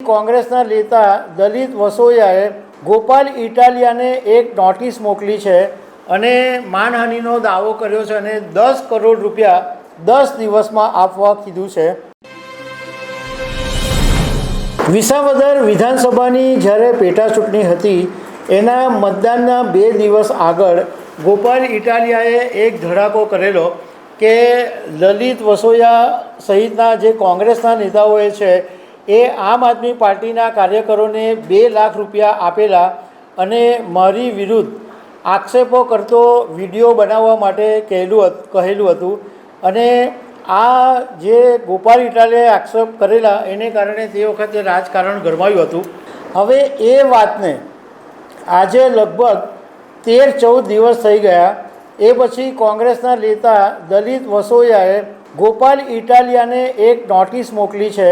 કોંગ્રેસના નેતા દલિત વસોયાએ ગોપાલ ઇટાલિયાને એક નોટિસ મોકલી છે અને માનહાનિનો દાવો કર્યો છે અને 10 કરોડ રૂપિયા 10 દિવસમાં આપવા કીધું છે। વિસાવદર વિધાનસભાની જ્યારે પેટા ચૂંટણી હતી એના મતદાનના 2 દિવસ આગળ ગોપાલ ઇટાલિયાએ એક ધડાકો કરેલો કે લલિત વસોયા સહિતના જે કોંગ્રેસના નેતાઓએ છે એ આમ આદમી પાર્ટીના કાર્યકરોને 2 લાખ રૂપિયા આપેલા અને મારી વિરુદ્ધ આક્ષેપો કરતો વિડીયો બનાવવા માટે કહેલું હતું અને આ જે ગોપાલ ઇટાલિયાએ આક્ષેપ કરેલા એને કારણે તે વખતે રાજકારણ ગરમાયું હતું। હવે એ વાતને આજે લગભગ 13-14 દિવસ થઈ ગયા। એ પછી કોંગ્રેસના નેતા દલિત વસોયાએ ગોપાલ ઇટાલિયાને એક નોટિસ મોકલી છે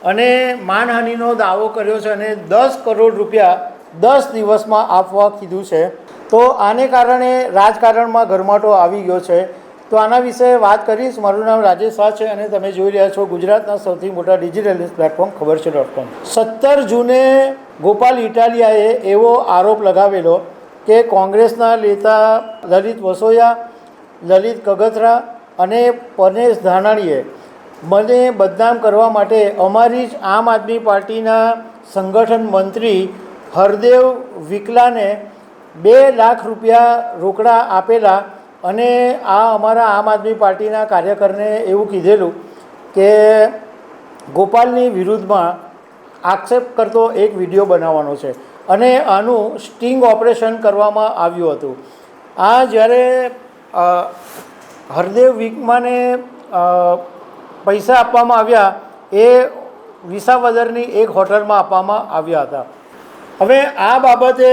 અને માનહાનિનો દાવો કર્યો છે અને 10 કરોડ રૂપિયા 10 દિવસમાં આપવા કીધું છે। તો આને કારણે રાજકારણમાં ગરમાટો આવી ગયો છે। તો આના વિશે વાત કરીશ। મારું નામ રાજેશ શાહ છે અને તમે જોઈ રહ્યા છો ગુજરાતના સૌથી મોટા ડિજિટલ ન્યૂઝ પ્લેટફોર્મ ખબરછે.com। 17 જૂને ગોપાલ ઇટાલિયાએ એવો આરોપ લગાવેલો કે કોંગ્રેસના નેતા લલિત વસોયા, લલિત કગથરા અને પરેશ ધાનાણીએ મને બદનામ કરવા માટે અમારી જ આમ આદમી પાર્ટીના સંગઠન મંત્રી હરદેવ વિકલાને 2 લાખ રૂપિયા રોકડા આપેલા અને આ અમારા આમ આદમી પાર્ટીના કાર્યકરને એવું કીધેલું કે ગોપાલની વિરુદ્ધમાં આક્ષેપ કરતો એક વિડીયો બનાવવાનો છે અને આનું સ્ટિંગ ઓપરેશન કરવામાં આવ્યું હતું। આ જ્યારે હરદેવ વિકમાને પૈસા આપવામાં આવ્યા એ વિસાવદરની એક હોટલમાં આપવામાં આવ્યા હતા। હવે આ બાબતે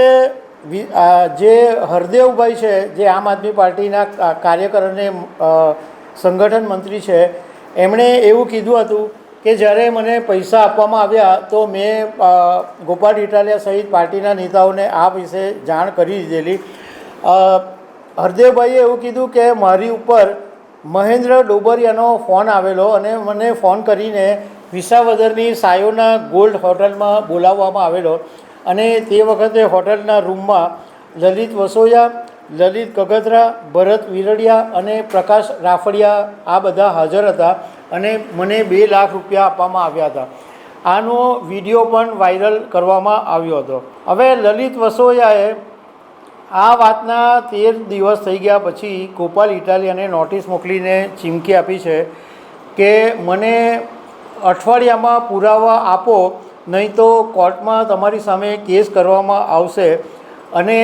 જે હરદેવભાઈ છે જે આમ આદમી પાર્ટીના કાર્યકર અને સંગઠન મંત્રી છે એમણે એવું કીધું હતું કે જ્યારે મને પૈસા આપવામાં આવ્યા તો મેં ગોપાલ ઇટાલિયા સહિત પાર્ટીના નેતાઓને આ વિશે જાણ કરી દીધેલી। હરદેવભાઈએ એવું કીધું કે મારી ઉપર મહેન્દ્ર ડોબરિયાનો ફોન આવેલો અને મને ફોન કરીને વિસાવદરની સાયોના ગોલ્ડ હોટલમાં બોલાવવામાં આવેલો અને તે વખતે હોટલના રૂમમાં લલિત વસોયા, લલિત કગથરા, ભરત વિરડિયા અને પ્રકાશ રાફડિયા આ બધા હાજર હતા અને મને 2 લાખ રૂપિયા આપવામાં આવ્યા હતા। આનો વિડીયો પણ વાયરલ કરવામાં આવ્યો હતો। હવે લલિત વસોયાએ આ વાતના 13 દિવસ થઈ ગયા પછી ગોપાલ ઇટાલિયાને નોટિસ મોકલીને ચીમકી આપી છે કે મને અઠવાડિયામાં પુરાવા આપો, નહીં તો કોર્ટમાં તમારી સામે કેસ કરવામાં આવશે અને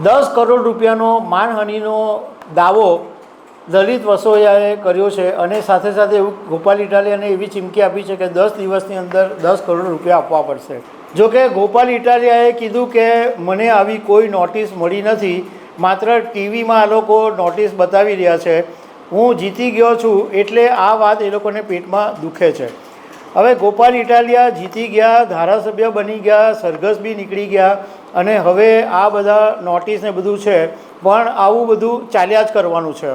10 કરોડ રૂપિયાનો માનહાનિનો દાવો લલિત વસોયાએ કર્યો છે અને સાથે સાથે એવું ગોપાલ ઇટાલિયાને એવી ચીમકી આપી છે કે 10 દિવસની અંદર 10 કરોડ રૂપિયા આપવા પડશે। જોકે ગોપાલ ઇટાલિયાએ કીધું કે મને આવી કોઈ નોટિસ મળી નથી, માત્ર ટીવીમાં આ લોકો નોટિસ બતાવી રહ્યા છે, હું જીતી ગયો છું એટલે આ વાત એ લોકોને પેટમાં દુખે છે। હવે ગોપાલ ઇટાલિયા જીતી ગયા, ધારાસભ્ય બની ગયા, સરઘસ બી નીકળી ગયા અને હવે આ બધા નોટિસ ને બધું છે પણ આવું બધું ચાલ્યા જ કરવાનું છે।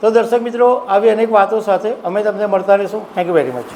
તો દર્શક મિત્રો, આવી અનેક વાતો સાથે અમે તમને મળતા રહીશું। Thank you very much.